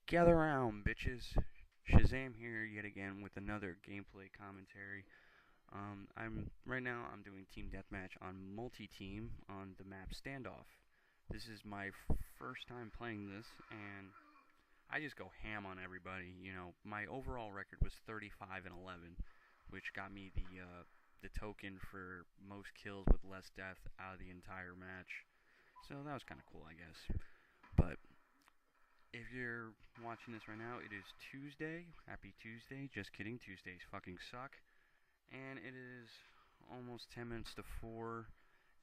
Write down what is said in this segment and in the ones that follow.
Gather round, bitches. Shazam here yet again with another gameplay commentary. I'm right now. I'm doing team deathmatch on multi-team on the map Standoff. This is my first time playing this, and I just go ham on everybody. My overall record was 35 and 11, which got me the token for most kills with less death out of the entire match. So that was kind of cool, I guess. But if you're watching this right now, it is Tuesday. Happy Tuesday. Just kidding. Tuesdays fucking suck. And it is almost 10 minutes to 4,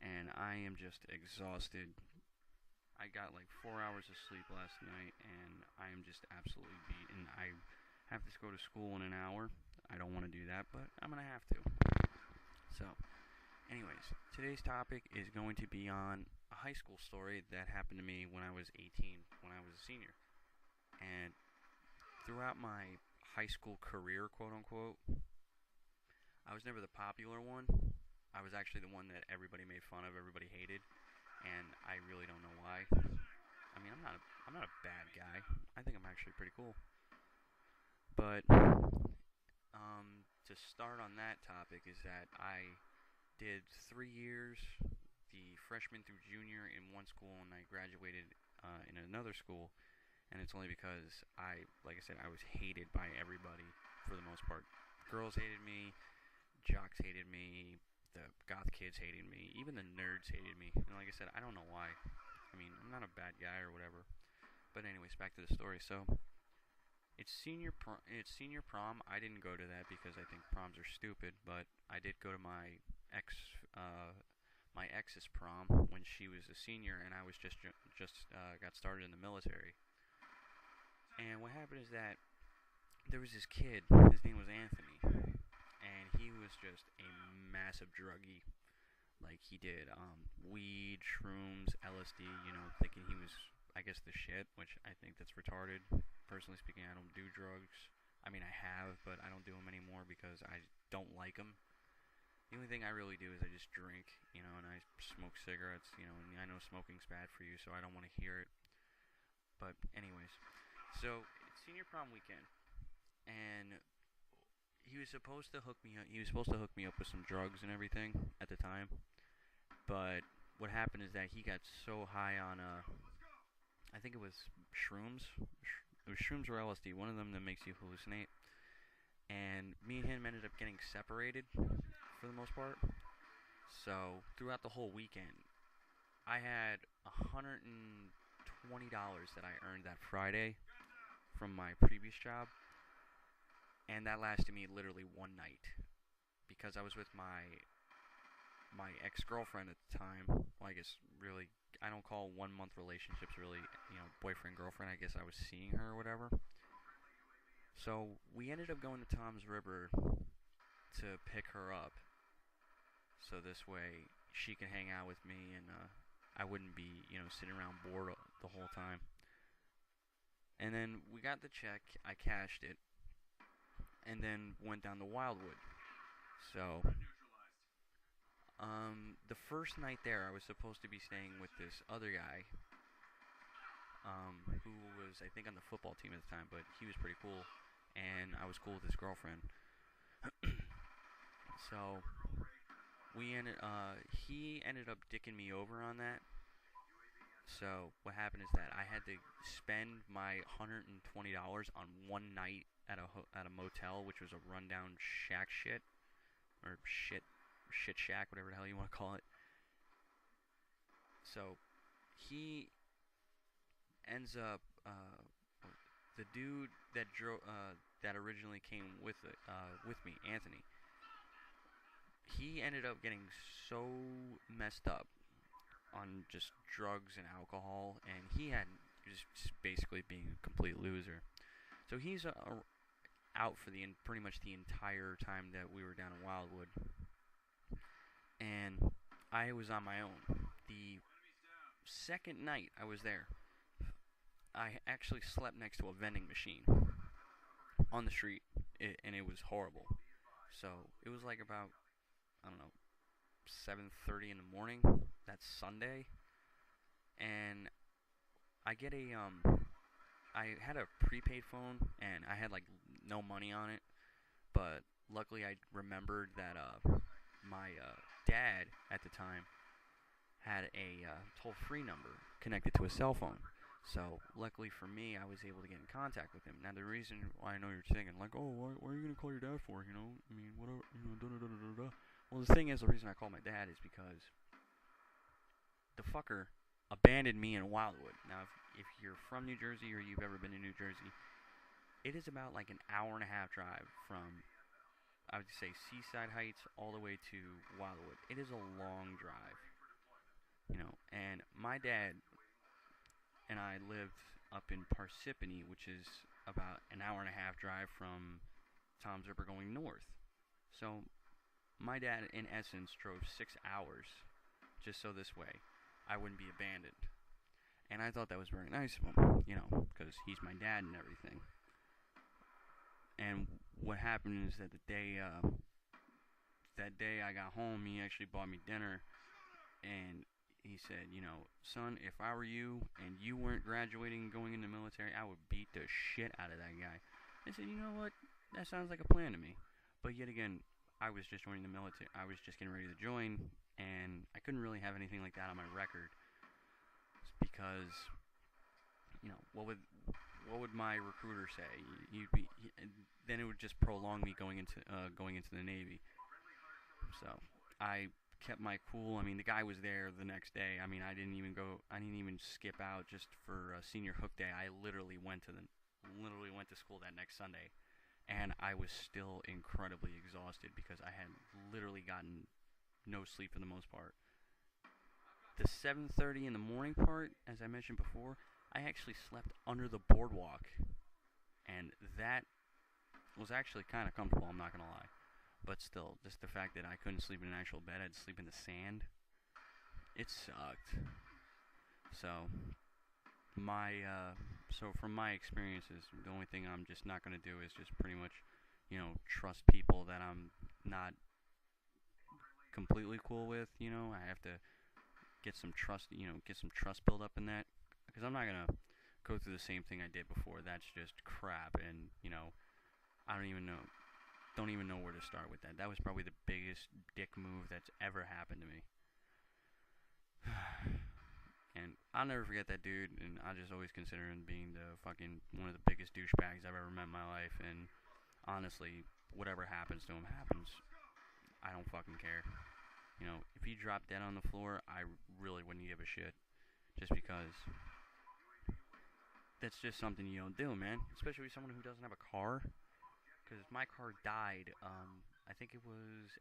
and I am just exhausted. I got like 4 hours of sleep last night, and I am just absolutely beaten. I have to go to school in an hour. I don't want to do that, but I'm going to have to. So, anyways, today's topic is going to be on a high school story that happened to me when I was 18, when I was a senior. And throughout my high school career, quote unquote, I was never the popular one. I was actually the one that everybody made fun of, everybody hated, and I really don't know why. I mean, I'm not a bad guy. I think I'm actually pretty cool. But to start on that topic is that I did 3 years, the freshman through junior, in one school, and I graduated in another school. And it's only because like I said, I was hated by everybody for the most part. Girls hated me, jocks hated me, the goth kids hated me, even the nerds hated me. And like I said, I don't know why. I mean, I'm not a bad guy or whatever. But anyways, back to the story. So it's senior prom. I didn't go to that because I think proms are stupid. But I did go to my ex's prom when she was a senior, and I was just got started in the military. And what happened is that there was this kid. His name was Anthony, and he was just a massive druggie. Like, he did weed, shrooms, LSD. Thinking he was, I guess, the shit, which I think that's retarded. Personally speaking, I don't do drugs. I mean, I have, but I don't do them anymore because I don't like them. The only thing I really do is I just drink, and I smoke cigarettes, and I know smoking's bad for you, so I don't want to hear it. But anyways, so it's senior prom weekend, and he was supposed to hook me up. He was supposed to hook me up with some drugs and everything at the time. But what happened is that he got so high on I think it was shrooms. It was shrooms or LSD, one of them that makes you hallucinate. And me and him ended up getting separated for the most part. So throughout the whole weekend, I had $120 that I earned that Friday from my previous job, and that lasted me literally one night because I was with my ex-girlfriend at the time. Well, I guess really I don't call 1 month relationships really, boyfriend girlfriend. I guess I was seeing her or whatever. So we ended up going to Tom's River to pick her up, so this way she can hang out with me, and I wouldn't be sitting around bored the whole time. And then we got the check, I cashed it, and then went down to Wildwood. So the first night there, I was supposed to be staying with this other guy, who was, I think, on the football team at the time, but he was pretty cool, and I was cool with his girlfriend. So he ended up dicking me over on that. So what happened is that I had to spend my $120 on one night at a motel, which was a rundown shack shit, or shit shack, whatever the hell you want to call it. So he ends up the dude that that originally came with me, Anthony. He ended up getting so messed up on just drugs and alcohol, and he had just basically being a complete loser. So he's out for pretty much the entire time that we were down in Wildwood, and I was on my own. The second night I was there, I actually slept next to a vending machine on the street, and it was horrible. So it was like about, I don't know, 7:30 in the morning. That's Sunday, and I get I had a prepaid phone and I had like no money on it, but luckily I remembered that my dad at the time had a toll-free number connected to a cell phone. So luckily for me, I was able to get in contact with him. Now the reason why I know you're thinking like, oh, why are you gonna call your dad for? You know, I mean, whatever, you know, da da da da da. Well, the thing is, the reason I call my dad is because the fucker abandoned me in Wildwood. Now, if you're from New Jersey or you've ever been to New Jersey, it is about like an hour and a half drive from, I would say, Seaside Heights all the way to Wildwood. It is a long drive, you know. And my dad and I lived up in Parsippany, which is about an hour and a half drive from Tom's River going north. So my dad, in essence, drove 6 hours just so this way I wouldn't be abandoned. And I thought that was very nice of him, you know, because he's my dad and everything. And what happened is that that day I got home, he actually bought me dinner, and he said, you know, son, if I were you and you weren't graduating and going in the military, I would beat the shit out of that guy. I said, you know what? That sounds like a plan to me. But yet again, I was just joining the military. I was just getting ready to join, and I couldn't really have anything like that on my record because, you know, what would my recruiter say? Then it would just prolong me going into the Navy. So I kept my cool. I mean, the guy was there the next day. I mean, I didn't even skip out just for senior hook day. I literally went to school that next Sunday, and I was still incredibly exhausted because I had literally gotten no sleep for the most part. The 7:30 in the morning part, as I mentioned before, I actually slept under the boardwalk, and that was actually kind of comfortable, I'm not gonna lie. But still, just the fact that I couldn't sleep in an actual bed, I'd sleep in the sand, it sucked. So, from my experiences, the only thing I'm just not gonna do is just pretty much, you know, trust people that I'm not completely cool with. You know, I have to get some trust, get some trust built up in that, because I'm not gonna go through the same thing I did before. That's just crap, and I don't even know where to start with that. That was probably the biggest dick move that's ever happened to me. And I'll never forget that dude, and I just always consider him being the fucking one of the biggest douchebags I've ever met in my life. And honestly, whatever happens to him happens. I don't fucking care. You know, if he dropped dead on the floor, I really wouldn't give a shit. Just because that's just something you don't do, man. Especially with someone who doesn't have a car. Because my car died, I think it was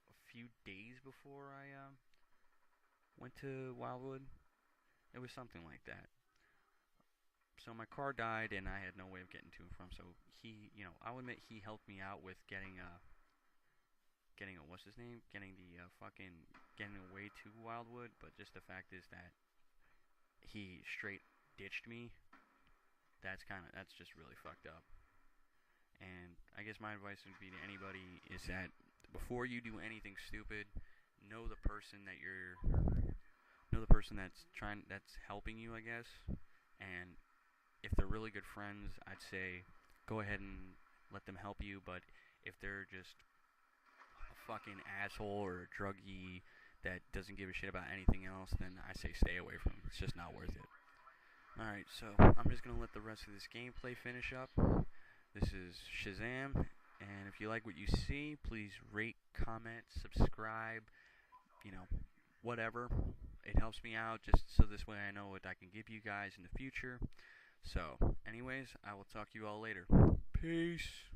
a few days before I went to Wildwood. It was something like that. So my car died, and I had no way of getting to and from. So I'll admit he helped me out with getting what's his name? Getting away to Wildwood. But just the fact is that he straight ditched me. That's just really fucked up. And I guess my advice would be to anybody is that before you do anything stupid, know the person that's helping you, I guess. And if they're really good friends, I'd say go ahead and let them help you. But if they're just a fucking asshole or a druggie that doesn't give a shit about anything else, then I say stay away from them. It's just not worth it. Alright, so I'm just going to let the rest of this gameplay finish up. This is Shazam, and if you like what you see, please rate, comment, subscribe, whatever. It helps me out just so this way I know what I can give you guys in the future. So, anyways, I will talk to you all later. Peace.